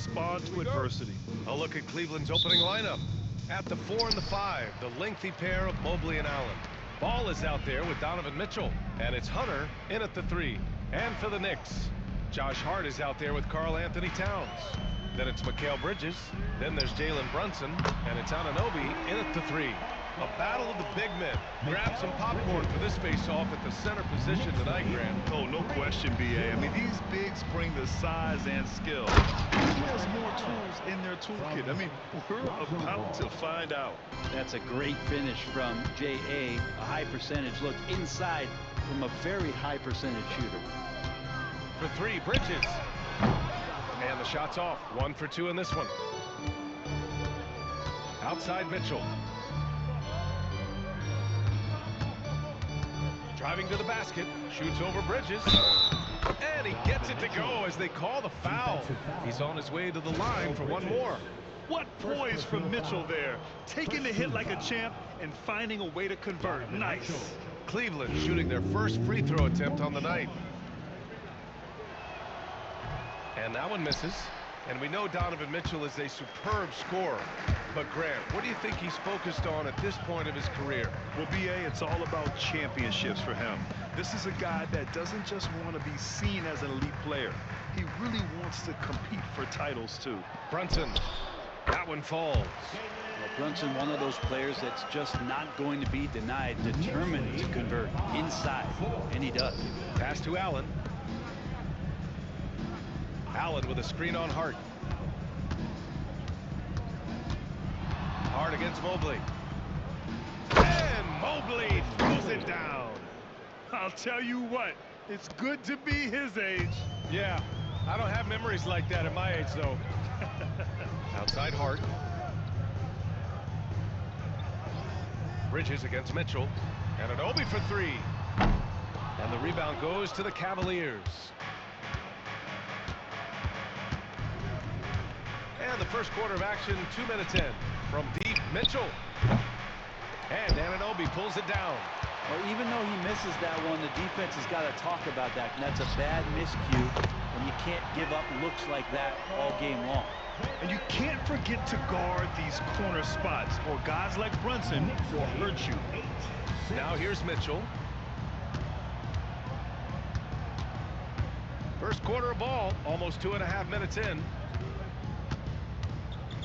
respond to adversity. A look at Cleveland's opening lineup. At the 4 and the 5, the lengthy pair of Mobley and Allen. Ball is out there with Donovan Mitchell, and it's Hunter in at the 3. And for the Knicks, Josh Hart is out there with Karl Anthony Towns. Then it's Mikal Bridges. Then there's Jalen Brunson, and it's Anunoby in at the 3. A battle of the big men. Grab some popcorn for this face-off at the center position tonight, Grant. Oh, no question, B.A. I mean, these bigs bring the size and skill. Who has more tools in their toolkit? I mean, we're about to find out. That's a great finish from J.A. A high percentage look inside from a very high percentage shooter. For 3, Bridges. And the shot's off. 1 for 2 in this one. Outside Mitchell. Driving to the basket, shoots over Bridges, and he gets it to go as they call the foul. He's on his way to the line for one more. What poise from Mitchell there, taking the hit like a champ and finding a way to convert. Nice. Cleveland shooting their first free throw attempt on the night. And that one misses. And we know Donovan Mitchell is a superb scorer. But Grant, what do you think he's focused on at this point of his career? Well, B.A., it's all about championships for him. This is a guy that doesn't just want to be seen as an elite player. He really wants to compete for titles, too. Brunson. That one falls. Well, Brunson, one of those players that's just not going to be denied, determined to convert inside, and he does. Pass to Allen. Allen with a screen on Hart. Hart against Mobley. And Mobley throws it down. I'll tell you what, it's good to be his age. Yeah, I don't have memories like that at my age, though. Outside Hart. Bridges against Mitchell. And an Obi for 3. And the rebound goes to the Cavaliers. And the first quarter of action, 2 minutes in. From deep, Mitchell. And Anunoby pulls it down. Well, even though he misses that one, the defense has got to talk about that. And that's a bad miscue when you can't give up looks like that all game long. And you can't forget to guard these corner spots, or guys like Brunson will hurt you. Now here's Mitchell. First quarter of ball, almost 2.5 minutes in.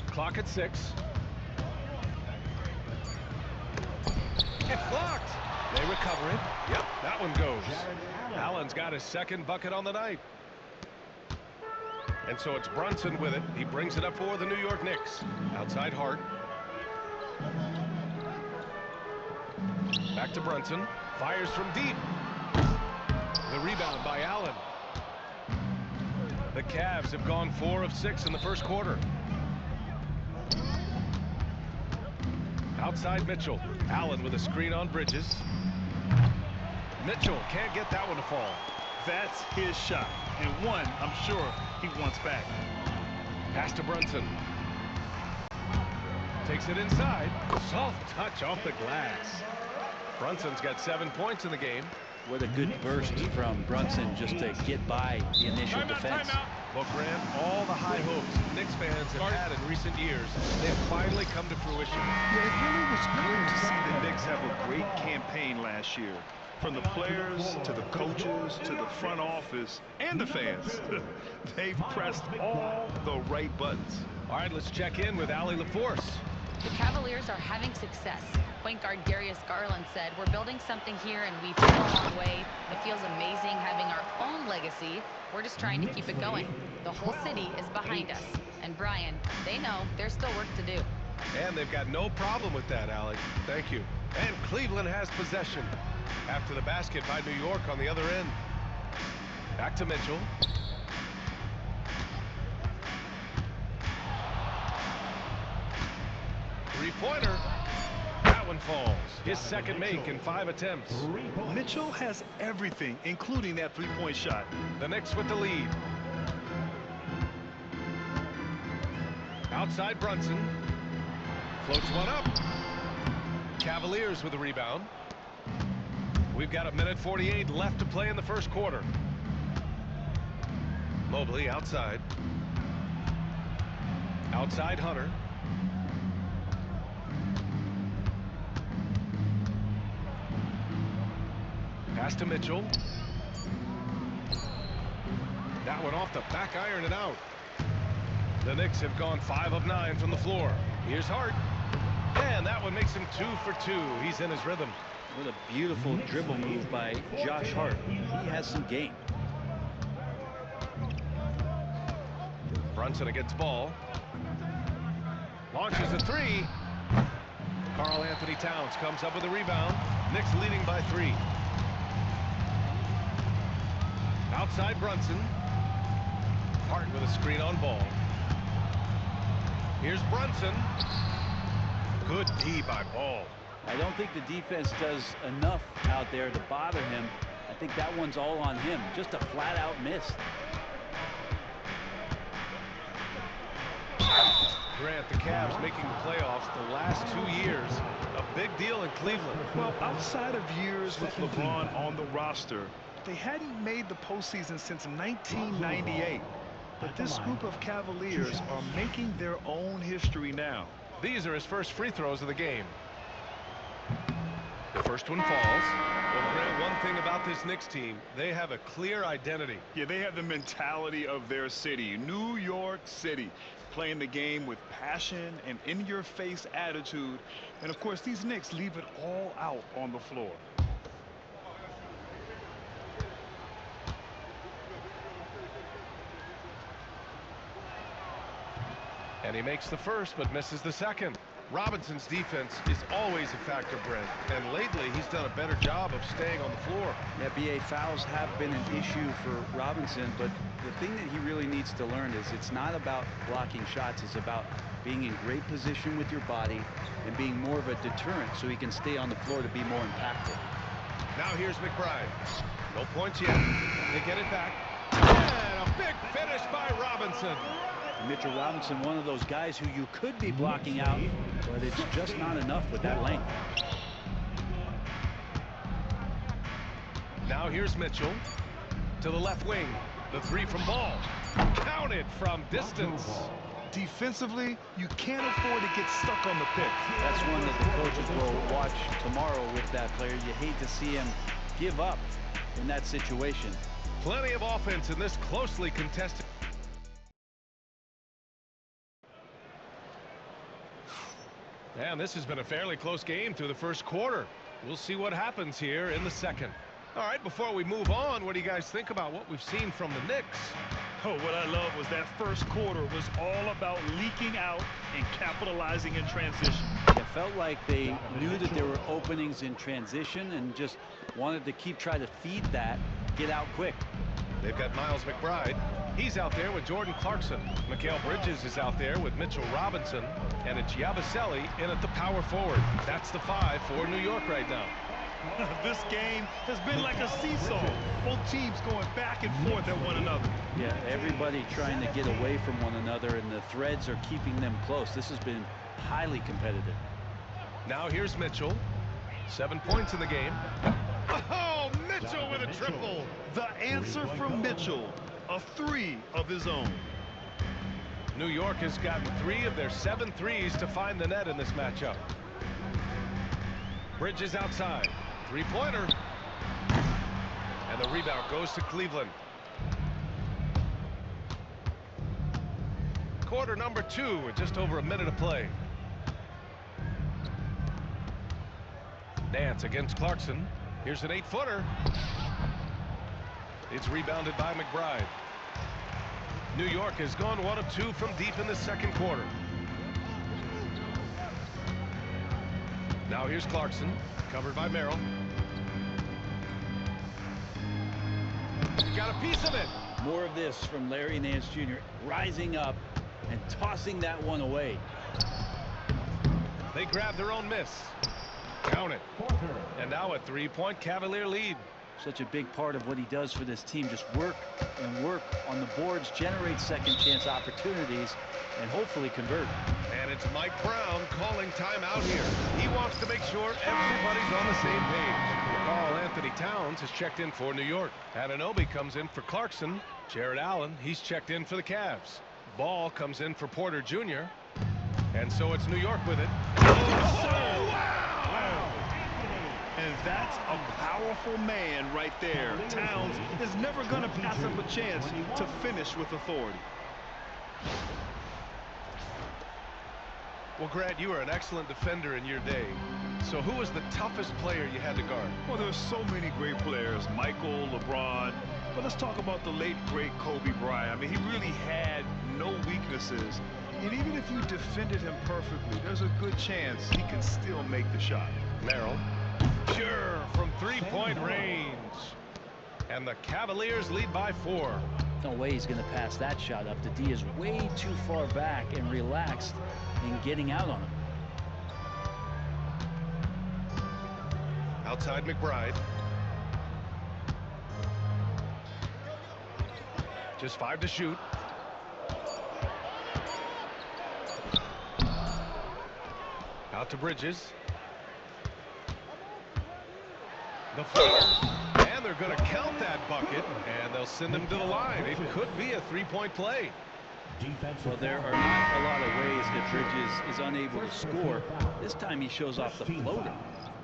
Clock at 6. It's blocked. They recover it. Yep, that one goes. Allen's got his second bucket on the night. And so it's Brunson with it. He brings it up for the New York Knicks. Outside Hart. Back to Brunson. Fires from deep. The rebound by Allen. The Cavs have gone 4 of 6 in the first quarter. Outside Mitchell. Allen with a screen on Bridges. Mitchell can't get that one to fall. That's his shot, and one I'm sure he wants back. Pass to Brunson. Takes it inside. Soft touch off the glass. Brunson's got 7 points in the game. What a good burst from Brunson just to get by the initial defense. Well, Grant, all the high hopes Knicks fans have had in recent years, they've finally come to fruition. Yeah, it really was good to see the Knicks have a great campaign last year. From the players to the coaches to the front office and the fans. They've pressed all the right buttons. All right, let's check in with Allie LaForce. The Cavaliers are having success. Point guard Darius Garland said, "We're building something here and we've come a long way. It feels amazing having our own legacy. We're just trying to keep it going. The whole city is behind us." And Brian, they know there's still work to do. And they've got no problem with that, Allie. Thank you. And Cleveland has possession. After the basket by New York on the other end. Back to Mitchell. Three-pointer. That one falls. His second make in 5 attempts. Mitchell has everything, including that three-point shot. The Knicks with the lead. Outside Brunson. Floats one up. Cavaliers with the rebound. We've got 1:48 left to play in the first quarter. Mobley outside. Outside Hunter. Pass to Mitchell. That one off the back iron and out. The Knicks have gone 5 of 9 from the floor. Here's Hart. And that one makes him 2 for 2. He's in his rhythm. What a beautiful dribble move by Josh Hart. He has some game. Brunson against ball. Launches a 3. Karl Anthony Towns comes up with a rebound. Knicks leading by 3. Outside Brunson. Hart with a screen on ball. Here's Brunson. Good D by Ball. I don't think the defense does enough out there to bother him. I think that one's all on him. Just a flat-out miss. Grant, the Cavs making the playoffs the last 2 years. A big deal in Cleveland. Well, outside of years with LeBron on the roster, they hadn't made the postseason since 1998. But this group of Cavaliers are making their own history now. These are his first free throws of the game. The first one falls. Well, Grant, one thing about this Knicks team, they have a clear identity. Yeah, they have the mentality of their city, New York City, playing the game with passion and in-your-face attitude. And, of course, these Knicks leave it all out on the floor. And he makes the first, but misses the second. Robinson's defense is always a factor, Brent. And lately, he's done a better job of staying on the floor. NBA fouls have been an issue for Robinson, but the thing that he really needs to learn is it's not about blocking shots. It's about being in great position with your body and being more of a deterrent so he can stay on the floor to be more impactful. Now here's McBride. No points yet. They get it back. And a big finish by Robinson. Mitchell Robinson, one of those guys who you could be blocking out, but it's just not enough with that length. Now here's Mitchell to the left wing. The 3 from Ball. Counted from distance. Defensively, you can't afford to get stuck on the pick. That's one that the coaches will watch tomorrow with that player. You hate to see him give up in that situation. Plenty of offense in this closely contested. And this has been a fairly close game through the first quarter. We'll see what happens here in the second. All right, before we move on, what do you guys think about what we've seen from the Knicks? Oh, what I love was that first quarter was all about leaking out and capitalizing in transition. It felt like they knew that there were openings in transition and just wanted to keep trying to feed that, get out quick. They've got Miles McBride. He's out there with Jordan Clarkson. Mikal Bridges is out there with Mitchell Robinson. And it's Yabusele in at the power forward. That's the 5 for New York right now. This game has been like a seesaw. Both teams going back and forth at one another. Yeah, everybody trying to get away from one another, and the threads are keeping them close. This has been highly competitive. Now here's Mitchell. 7 points in the game. Oh, Mitchell with a triple. The answer from Mitchell, a 3 of his own. New York has gotten 3 of their 7 threes to find the net in this matchup. Bridges outside. 3-pointer. And the rebound goes to Cleveland. Quarter number 2 with just over a minute of play. Nance against Clarkson. Here's an 8-footer. It's rebounded by McBride. New York has gone 1 of 2 from deep in the second quarter. Now here's Clarkson, covered by Merrill. He got a piece of it. More of this from Larry Nance Jr. rising up and tossing that one away. They grab their own miss. Count it. And now a 3-point Cavalier lead. Such a big part of what he does for this team. Just work and work on the boards, generate second chance opportunities, and hopefully convert. And it's Mike Brown calling timeout here. He wants to make sure everybody's on the same page. Karl Anthony Towns has checked in for New York. Anunoby comes in for Clarkson. Jared Allen, he's checked in for the Cavs. Ball comes in for Porter Jr. And so it's New York with it. Oh, wow! And that's a powerful man right there. Towns is never going to pass up a chance to finish with authority. Well, Grant, you were an excellent defender in your day. So who was the toughest player you had to guard? Well, there's so many great players, Michael, LeBron, but let's talk about the late, great Kobe Bryant. I mean, he really had no weaknesses, and even if you defended him perfectly, there's a good chance he can still make the shot. Merrill, pure from three-point range. And the Cavaliers lead by 4. No way he's going to pass that shot up. The D is way too far back and relaxed in getting out on him. Outside McBride. Just 5 to shoot. Out to Bridges. The 4. And they're going to count that bucket. And they'll send him to the line. It could be a 3-point play. Well, there are not a lot of ways that Bridges is unable to score. This time he shows off the floater.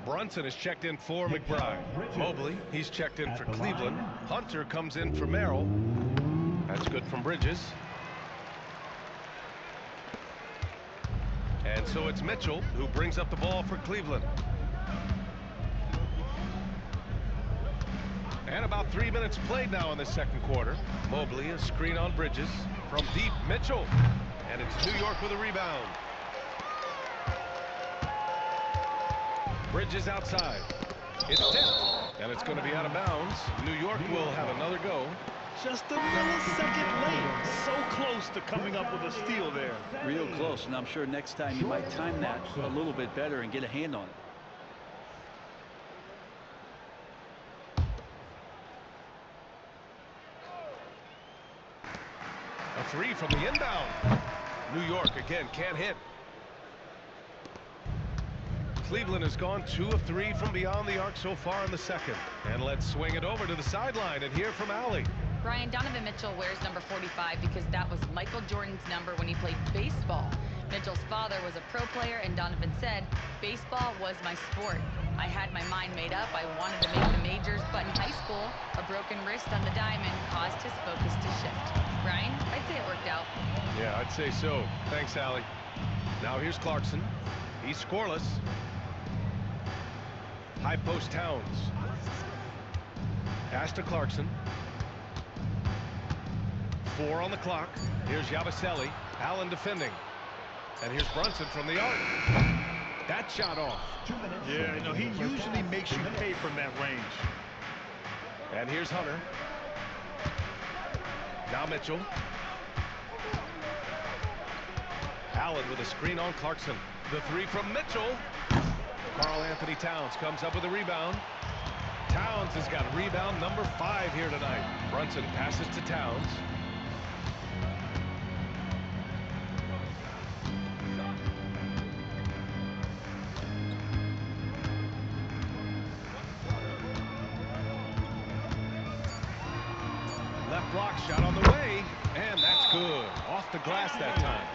Brunson is checked in for McBride. Mobley, he's checked in for Cleveland. Hunter comes in for Merrill. That's good from Bridges. And so it's Mitchell who brings up the ball for Cleveland. And about 3 minutes played now in the second quarter. Mobley, a screen on Bridges. From deep, Mitchell. And it's New York with a rebound. Bridges outside. It's tipped. And it's going to be out of bounds. New York will have another go. Just a millisecond late. So close to coming up with a steal there. Real close, and I'm sure next time you might time that a little bit better and get a hand on it. A 3 from the inbound. New York again can't hit. Cleveland has gone 2 of 3 from beyond the arc so far in the second. And let's swing it over to the sideline and hear from Allie. Brian, Donovan Mitchell wears number 45 because that was Michael Jordan's number when he played baseball. Mitchell's father was a pro player, and Donovan said, "Baseball was my sport. I had my mind made up. I wanted to make the majors, but in high school, a broken wrist on the diamond caused his focus to shift." Brian, I'd say it worked out. Yeah, I'd say so. Thanks, Allie. Now here's Clarkson. He's scoreless. High post Towns. Pass to Clarkson. 4 on the clock. Here's Yabusele. Allen defending. And here's Brunson from the arc. That shot off. Yeah, you know, he usually makes you pay from that range. And here's Hunter. Now Mitchell. Allen with a screen on Clarkson. The 3 from Mitchell. Karl Anthony Towns comes up with a rebound. Towns has got rebound number 5 here tonight. Brunson passes to Towns. Left block shot on the way, and that's good. Off the glass that time.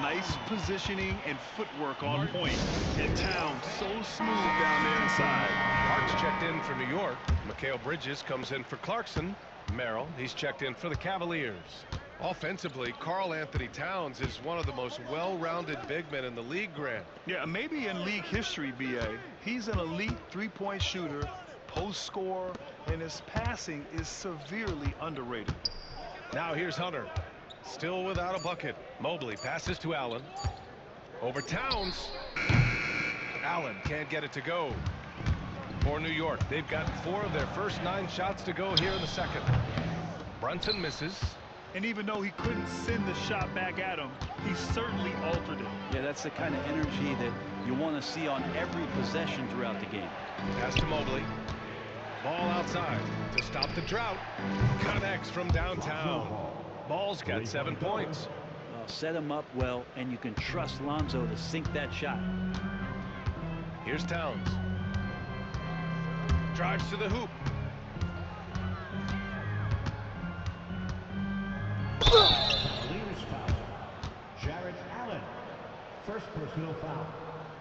Nice positioning and footwork on point. And Towns so smooth down there inside. Hart's checked in for New York. Mikal Bridges comes in for Clarkson. Merrill, he's checked in for the Cavaliers. Offensively, Karl Anthony Towns is one of the most well-rounded big men in the league, Grant. Yeah, maybe in league history, B.A. He's an elite three-point shooter, post scorer, and his passing is severely underrated. Now here's Hunter. Still without a bucket. Mobley passes to Allen. Over Towns. Allen can't get it to go. For New York, they've got 4 of their first 9 shots to go here in the second. Brunson misses. And even though he couldn't send the shot back at him, he certainly altered it. Yeah, that's the kind of energy that you want to see on every possession throughout the game. Pass to Mobley. Ball outside to stop the drought. Connects from downtown. Ball's got 7 points. Set him up well, and you can trust Lonzo to sink that shot. Here's Towns. Drives to the hoop. First personal foul.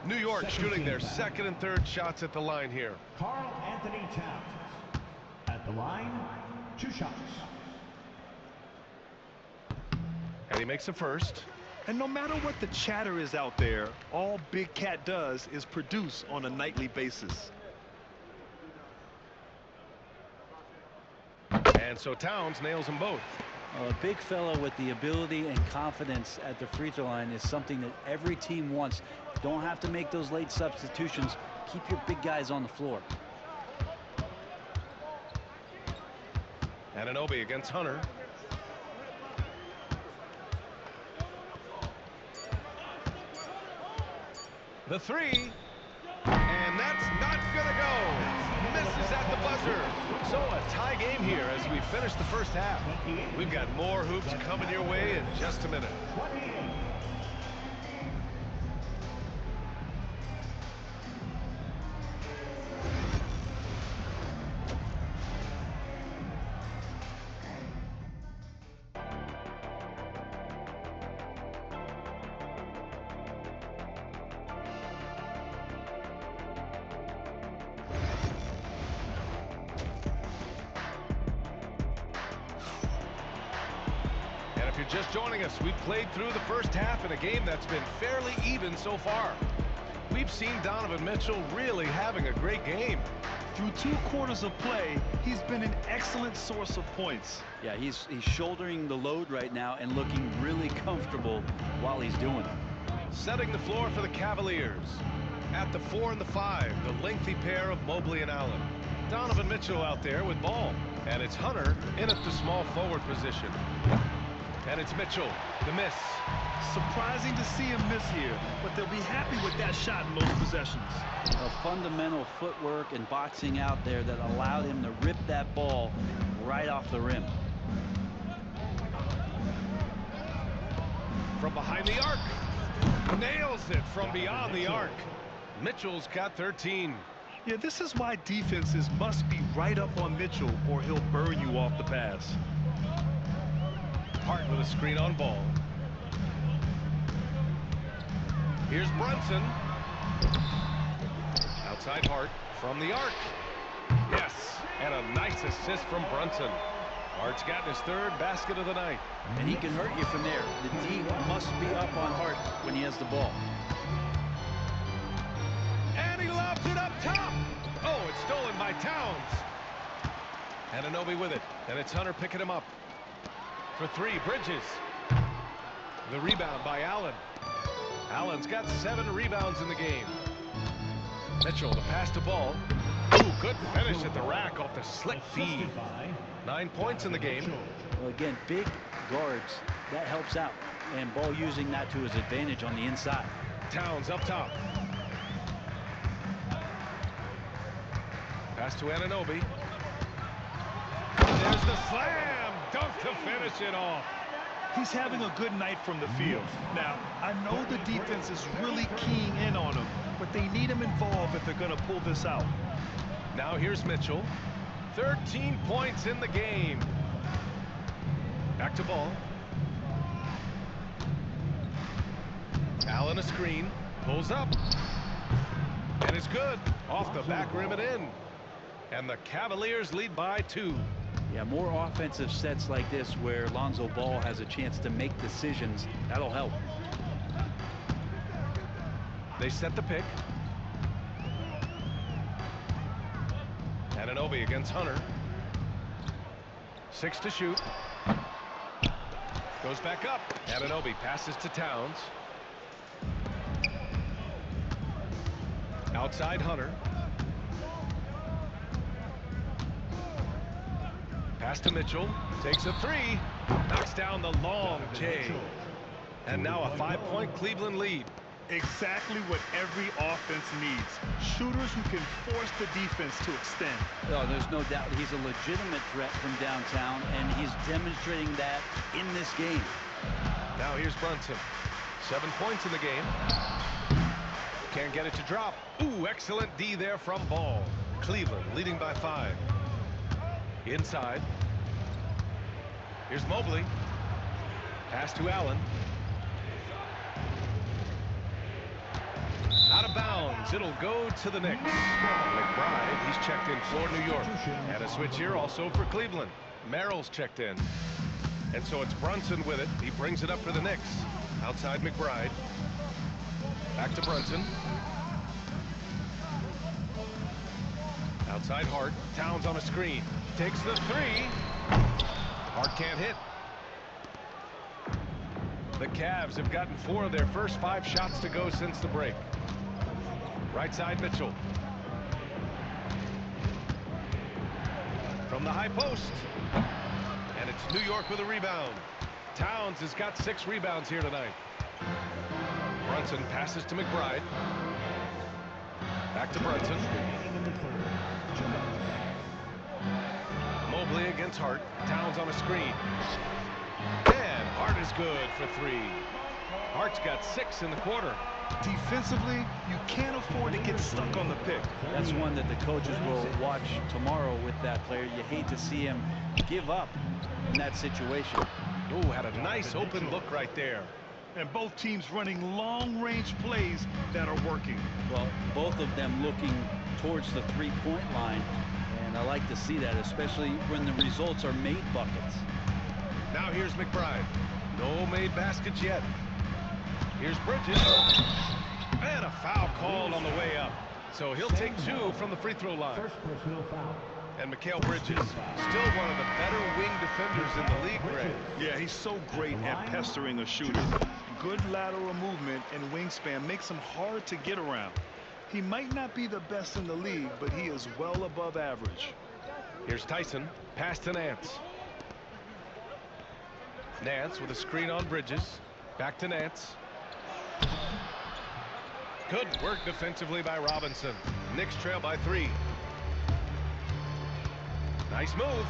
New York shooting their second and third shots at the line here. Karl Anthony Towns. At the line, 2 shots. And he makes a first. And no matter what the chatter is out there, all Big Cat does is produce on a nightly basis. And so Towns nails them both. A big fella with the ability and confidence at the free throw line is something that every team wants. Don't have to make those late substitutions. Keep your big guys on the floor. Anunoby against Hunter. The three. And that's not going to go. Misses at the buzzer. So a tie game here as we finish the first half. We've got more hoops coming your way in just a minute. If you're just joining us, we've played through the first half in a game that's been fairly even so far. We've seen Donovan Mitchell really having a great game. Through 2 quarters of play, he's been an excellent source of points. Yeah, he's shouldering the load right now and looking really comfortable while he's doing it. Setting the floor for the Cavaliers. At the 4 and the 5, the lengthy pair of Mobley and Allen. Donovan Mitchell out there with ball. And it's Hunter in at the small forward position. And it's Mitchell, the miss. Surprising to see him miss here, but they'll be happy with that shot in most possessions. A fundamental footwork and boxing out there that allowed him to rip that ball right off the rim. From behind the arc. Nails it from beyond the arc. Mitchell's got 13. Yeah, this is why defenses must be right up on Mitchell or he'll burn you off the pass. Hart with a screen on ball. Here's Brunson. Outside Hart from the arc. Yes, and a nice assist from Brunson. Hart's gotten his 3rd basket of the night. And he can hurt you from there. The D must be up on Hart when he has the ball. And he lobs it up top. Oh, it's stolen by Towns. Anunoby with it, and it's Hunter picking him up. For 3, Bridges. The rebound by Allen. Allen's got 7 rebounds in the game. Mitchell, the pass to ball. Ooh, good finish at the rack off the slick feed. 9 points in the game. Well, again, big guards, that helps out. And Ball using that to his advantage on the inside. Towns up top. Pass to Anunoby. There's the slam. Dunk to finish it off. He's having a good night from the field. Now, I know the defense is really keying in on him, but they need him involved if they're going to pull this out. Now here's Mitchell. 13 points in the game. Back to Ball. Allen a screen. Pulls up. And it's good. Off the back rim and in. And the Cavaliers lead by 2. Yeah, more offensive sets like this where Lonzo Ball has a chance to make decisions. That'll help. They set the pick. Anunoby against Hunter. 6 to shoot. Goes back up. Anunoby passes to Towns. Outside Hunter. Pass to Mitchell. Takes a 3. Knocks down the long J. And now a 5-point Cleveland lead. Exactly what every offense needs. Shooters who can force the defense to extend. No, there's no doubt he's a legitimate threat from downtown, and he's demonstrating that in this game. Now here's Brunson. 7 points in the game. Can't get it to drop. Ooh, excellent D there from Ball. Cleveland leading by 5. Inside. Here's Mobley. Pass to Allen. it'll go to the Knicks. McBride, he's checked in for New York. And a switch here also for Cleveland. Merrill's checked in. And so it's Brunson with it. He brings it up for the Knicks. Outside McBride. Back to Brunson. Outside Hart. Towns on a screen. Takes the three. Hart can't hit. The Cavs have gotten 4 of their first 5 shots to go since the break. Right side Mitchell. From the high post. And it's New York with a rebound. Towns has got 6 rebounds here tonight. Brunson passes to McBride. Back to Brunson. Mobley against Hart. Towns on a screen. And Hart is good for 3. Hart's got 6 in the quarter. Defensively, you can't afford to get stuck on the pick. That's one that the coaches will watch tomorrow with that player. You hate to see him give up in that situation. Ooh, had a nice open look right there. And both teams running long-range plays that are working. Well, both of them looking towards the three-point line. And I like to see that, especially when the results are made buckets. Now here's McBride. No made baskets yet. Here's Bridges. And a foul called on the way up. So he'll take 2 from the free throw line. First personal foul. And Mikal Bridges, still one of the better wing defenders in the league, Greg. Yeah, he's so great at pestering a shooter. Good lateral movement and wingspan makes him hard to get around. He might not be the best in the league, but he is well above average. Here's Tyson. Pass to Nance. Nance with a screen on Bridges. Back to Nance. Good work defensively by Robinson. Knicks trail by 3. Nice move.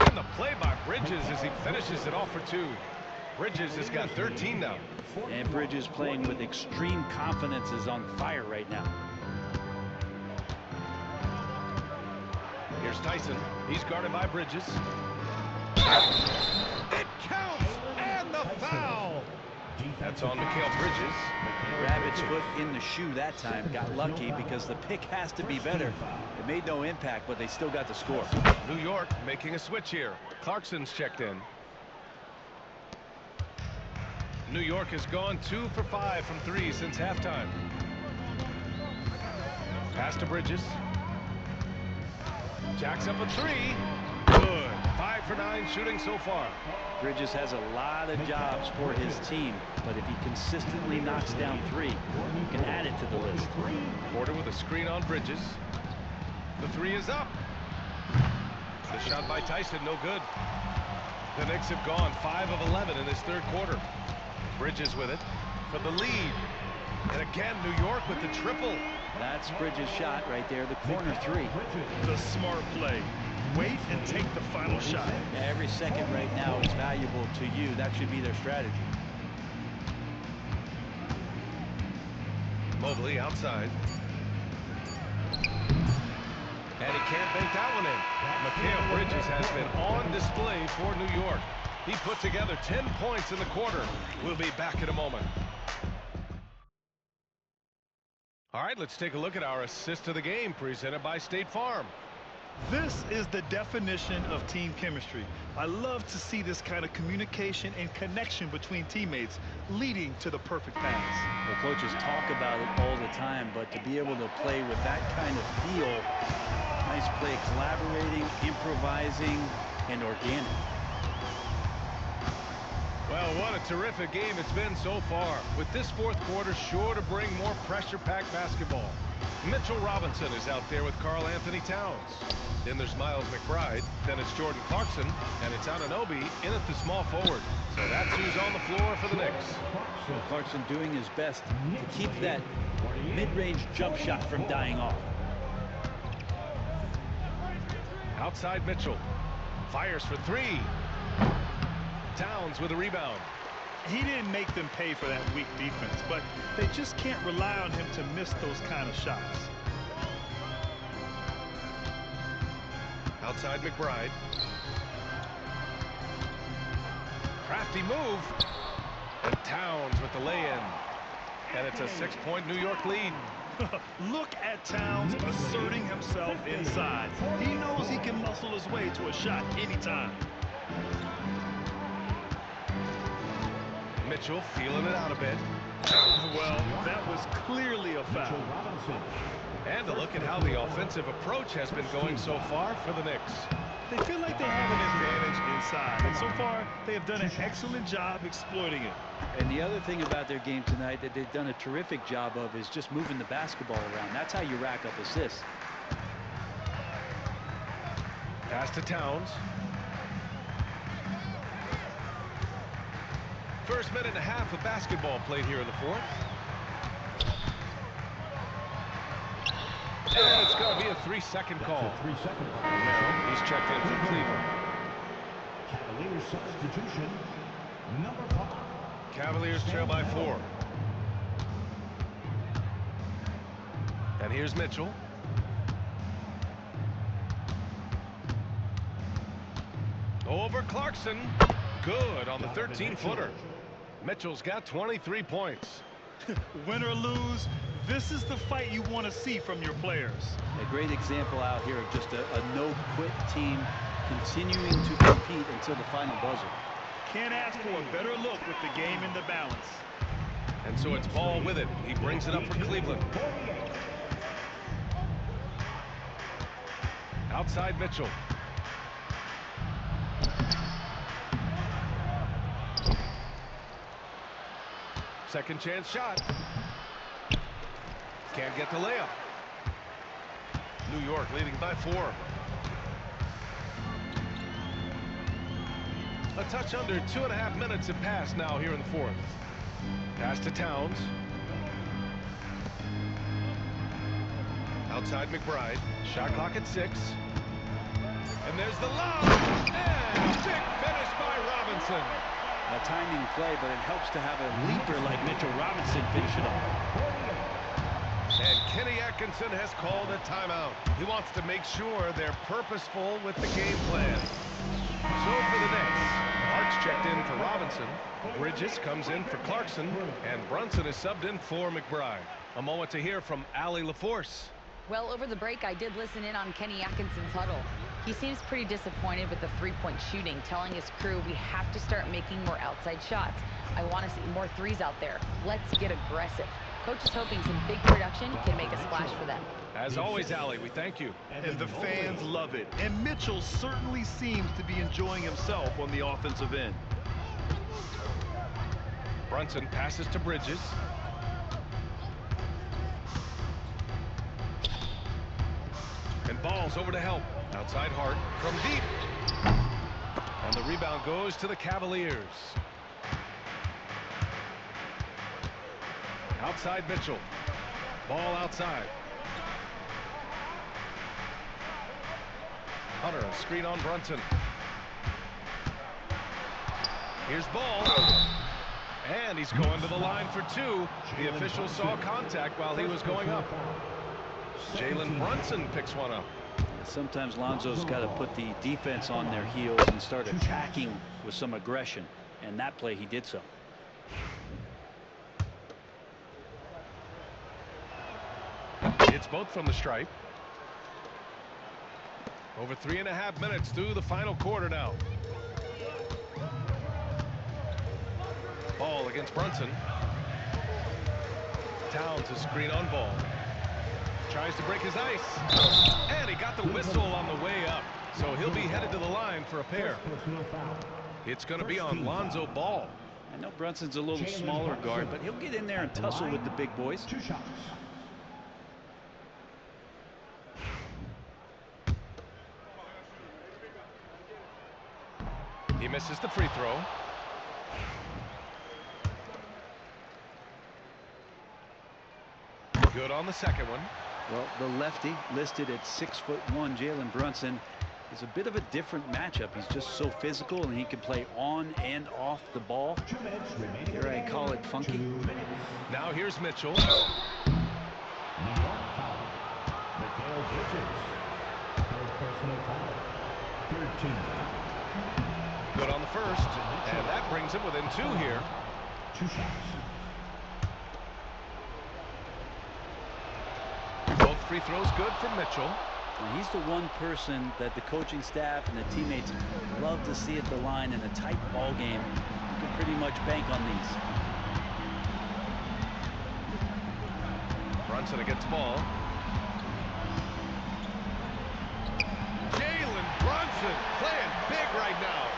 And the play by Bridges as he finishes it off for 2. Bridges has got 13 now. And Bridges playing with extreme confidence, is on fire right now. Here's Tyson. He's guarded by Bridges. It counts, and the foul. That's on Mikal Bridges. Rabbit's foot in the shoe that time. Got lucky because the pick has to be better. It made no impact, but they still got the score. New York making a switch here. Clarkson's checked in. New York has gone 2 for 5 from 3 since halftime. Pass to Bridges. Jacks up a 3. Good. 5 for 9 shooting so far. Bridges has a lot of jobs for his team, but if he consistently knocks down 3, you can add it to the list. Porter with a screen on Bridges. The 3 is up. The shot by Tyson, no good. The Knicks have gone 5 of 11 in this 3rd quarter. Bridges with it for the lead. And again, New York with the triple. That's Bridges' shot right there, the corner 3. The smart play. Wait and take the final shot. Every second right now is valuable to you. That should be their strategy. Mobley outside. And he can't bank that one in. Mikal Bridges has been on display for New York. He put together 10 points in the quarter. We'll be back in a moment. All right, let's take a look at our assist of the game presented by State Farm. This is the definition of team chemistry. I love to see this kind of communication and connection between teammates leading to the perfect pass. The coaches talk about it all the time, but to be able to play with that kind of feel, nice play, collaborating, improvising, and organic. Well, what a terrific game it's been so far, with this 4th quarter sure to bring more pressure-packed basketball. Mitchell Robinson is out there with Karl Anthony Towns. Then there's Miles McBride. Then it's Jordan Clarkson. And it's Anunoby in at the small forward. So that's who's on the floor for the Knicks. Well, Clarkson doing his best to keep that mid-range jump shot from dying off. Outside Mitchell. Fires for 3. Towns with a rebound. He didn't make them pay for that weak defense, but they just can't rely on him to miss those kind of shots. Outside McBride. Crafty move. And Towns with the lay-in. And it's a 6-point New York lead. Look at Towns asserting himself inside. He knows he can muscle his way to a shot anytime. Mitchell feeling it out a bit. Well, that was clearly a foul. And a look at how the offensive approach has been going so far for the Knicks. They feel like they have an advantage inside, and so far they have done an excellent job exploiting it. And the other thing about their game tonight that they've done a terrific job of is just moving the basketball around. That's how you rack up assists. Pass to Towns. First minute and a half of basketball played here in the fourth. And it's going to be a 3-second call. Now he's checked in for Cleveland. Cavaliers substitution, number 5. Cavaliers trail by 4. And here's Mitchell. Over Clarkson. Good on the 13-footer. Mitchell's got 23 points. Win or lose, this is the fight you want to see from your players. A great example out here of just a no-quit team continuing to compete until the final buzzer. Can't ask for a better look with the game in the balance. And so it's Ball with it. He brings it up for Cleveland. Outside Mitchell. Second chance shot. Can't get the layup. New York leading by 4. A touch under 2.5 minutes have passed now here in the fourth. Pass to Towns. Outside McBride. Shot clock at 6. And there's the lob. And big finish by Robinson. A timing play, but it helps to have a leaper like Mitchell Robinson finish it off. And Kenny Atkinson has called a timeout. He wants to make sure they're purposeful with the game plan. So for the Knicks, Hart's checked in for Robinson. Bridges comes in for Clarkson. And Brunson is subbed in for McBride. A moment to hear from Allie LaForce. Well, over the break, I did listen in on Kenny Atkinson's huddle. He seems pretty disappointed with the three-point shooting, telling his crew we have to start making more outside shots. I want to see more threes out there. Let's get aggressive. Coach is hoping some big production can make a splash for them. As always, Allie, we thank you. And the fans love it. And Mitchell certainly seems to be enjoying himself on the offensive end. Brunson passes to Bridges. And Ball's over to help. Outside Hart from deep. And the rebound goes to the Cavaliers. Outside Mitchell. Ball outside. Hunter, a screen on Brunson. Here's Ball. And he's going to the line for 2. The official saw contact while he was going up. Jalen Brunson picks one up. Sometimes Lonzo's got to put the defense on their heels and start attacking with some aggression. And that play, he did so. It's both from the stripe. Over 3.5 minutes through the final quarter now. Ball against Brunson. Towns a screen on Ball. Tries to break his ice. And he got the whistle on the way up. So he'll be headed to the line for a pair. It's going to be on Lonzo Ball. I know Brunson's a little smaller guard, but he'll get in there and tussle with the big boys. 2 shots. He misses the free throw. Good on the second one. Well, the lefty listed at 6'1", Jalen Brunson, is a bit of a different matchup. He's just so physical, and he can play on and off the ball. 2 minutes remaining. Here I call it funky. 2 minutes. Now here's Mitchell. New York foul. Mikal Bridges. Third personal foul. 13. Good on the first. And that brings him within 2 here. 2 shots. free throws good from Mitchell. And he's the one person that the coaching staff and the teammates love to see at the line in a tight ball game. You can pretty much bank on these. Brunson against ball. Jalen Brunson playing big right now.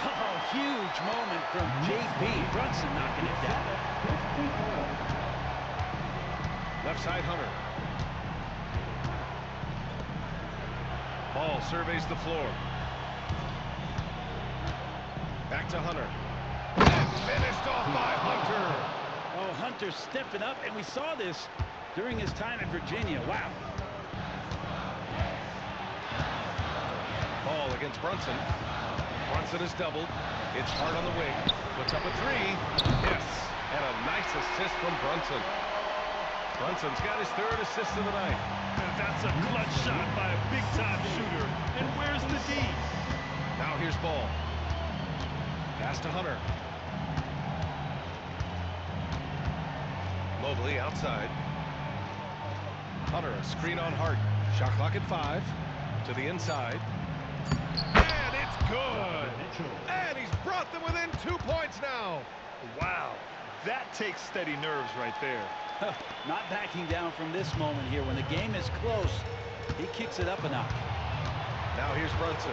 Oh, huge moment from JB. Brunson knocking it down. Left side Hunter. Ball surveys the floor. Back to Hunter. And finished off by Hunter. Oh, Hunter stepping up, and we saw this during his time in Virginia. Wow. Ball against Brunson. Brunson is doubled. It's hard on the wing. Puts up a three. Yes. And a nice assist from Brunson. Brunson's got his 3rd assist of the night. And that's a clutch shot by a big-time shooter. And where's the D? Now here's Ball. Pass to Hunter. Mobley outside. Hunter, a screen on Hart. Shot clock at 5. To the inside. And it's good. And he's brought them within 2 points now. Wow. That takes steady nerves right there. Not backing down from this moment here. When the game is close, he kicks it up a notch. Now here's Brunson.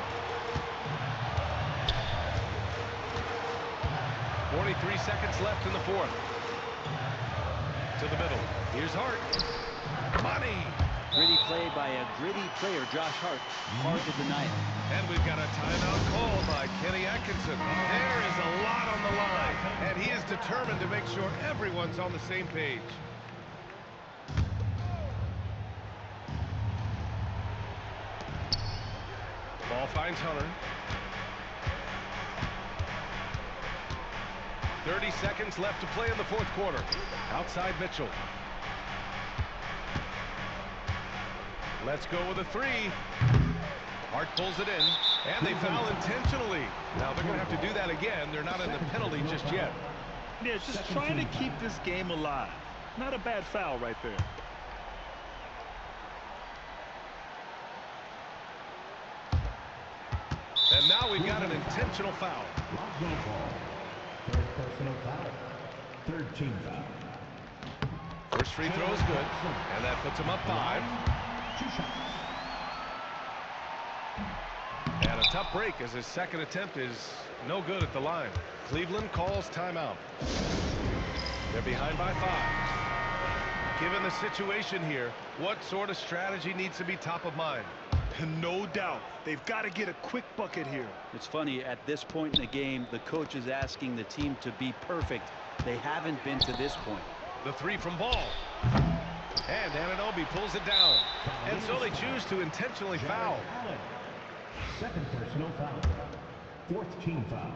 43 seconds left in the 4th. To the middle. Here's Hart. Money. Gritty play by a gritty player, Josh Hart. Hard to deny it. And we've got a timeout called by Kenny Atkinson. There is a lot on the line, and he is determined to make sure everyone's on the same page. Ball finds Hunter. 30 seconds left to play in the 4th quarter. Outside Mitchell. Let's go with a 3. Hart pulls it in, and they foul intentionally. Now they're going to have to do that again. They're not in the penalty just yet. Yeah, just trying to keep this game alive. Not a bad foul right there. And now we've got an intentional foul. 3rd personal foul. 3rd team foul. First free throw is good, and that puts him up 5. 2 shots. And a tough break as his 2nd attempt is no good at the line. Cleveland calls timeout. They're behind by 5. Given the situation here, what sort of strategy needs to be top of mind? No doubt. They've got to get a quick bucket here. It's funny, at this point in the game, the coach is asking the team to be perfect. They haven't been to this point. The 3 from Ball. And Anunoby pulls it down. And so they choose to intentionally foul. 2nd personal foul. 4th team foul.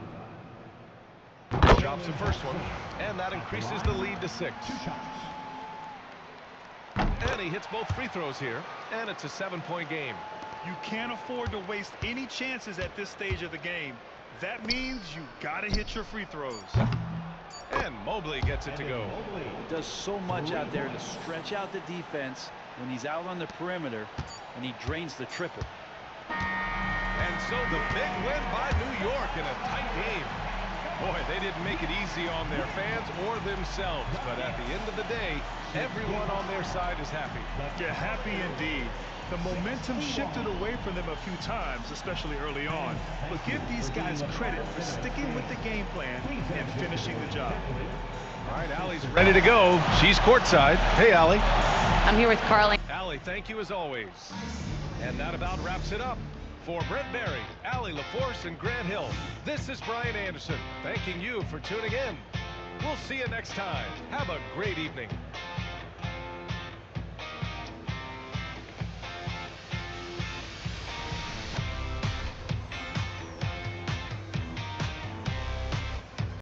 Chops the first one, and that increases the lead to 6. 2 shots. And he hits both free throws here, and it's a 7-point game. You can't afford to waste any chances at this stage of the game. That means you got to hit your free throws. And Mobley gets it to go. He does so much out there to stretch out the defense when he's out on the perimeter, and he drains the triple. And so the big win by New York in a tight game. Boy, they didn't make it easy on their fans or themselves, but at the end of the day, everyone on their side is happy. Yeah, happy indeed. The momentum shifted away from them a few times, especially early on. But give these guys credit for sticking with the game plan and finishing the job. All right, Allie's ready to go. She's courtside. Hey, Allie. I'm here with Carly. Allie, thank you as always. And that about wraps it up. For Brent Barry, Allie LaForce, and Grant Hill, this is Brian Anderson, thanking you for tuning in. We'll see you next time. Have a great evening.